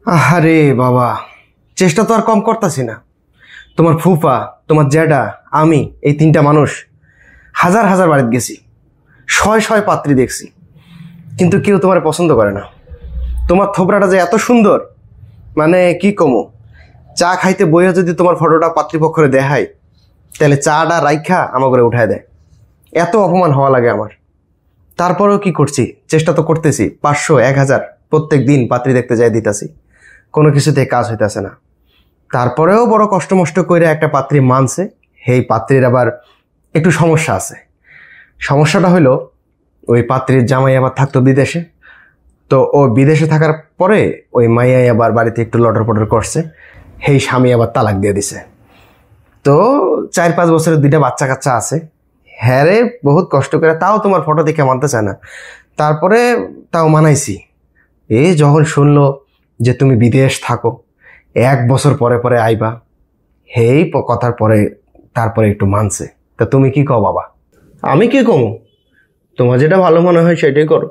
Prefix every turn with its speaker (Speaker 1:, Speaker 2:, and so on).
Speaker 1: আরে বাবা, চেষ্টা তো আর কম করতেছি না। তোমার ফুফা, তোমার জ্যাডা, আমি, এই তিনটা মানুষ হাজার হাজার বাড়িতে গেছি, শয় শয় পাত্রী দেখছি, কিন্তু কেউ তোমার পছন্দ করে না। তোমার থোবরাটা যে এত সুন্দর, মানে কি কমো, চা খাইতে বইয়া যদি তোমার ফটোটা পাত্রীপক্ষরে দেখায়, তাহলে চাটা রাইখা আমার করে উঠায় দেয়। এত অপমান হওয়া লাগে আমার। তারপরেও কি করছি, চেষ্টা তো করতেছি, 500 1000 প্রত্যেক দিন পাত্রী দেখতে যাই দিতেছি, কোনো কিছুতে কাজ হইতেছে না। তারপরেও বড় কষ্ট মষ্ট করে একটা পাত্রী মানছে। সেই পাত্রীর আবার একটু সমস্যা আছে। সমস্যাটা হলো, ওই পাত্রীর জামাই আবার থাকতো বিদেশে। তো ও বিদেশে থাকার পরে ওই মাইয়াই আবার বাড়িতে একটু লটর পটর করছে, সেই স্বামী আবার তালাক দিয়ে দিছে। তো 4-5 বছরের 2টা বাচ্চা কাচ্চা আছে। হ্যাঁ রে, বহুত কষ্ট করে, তাও তোমার ফটো দেখে মানতে চায় না। তারপরে তাও মানাইছি। যখন শুনলো যে তুমি বিদেশ থাকো, 1 বছর পরে পরে আইবা, হেই কথার পরে তারপরে একটু মানছে। তা তুমি কি কও বাবা? আমি কি কমো? তোমার যেটা ভালো মনে হয় সেটাই করো।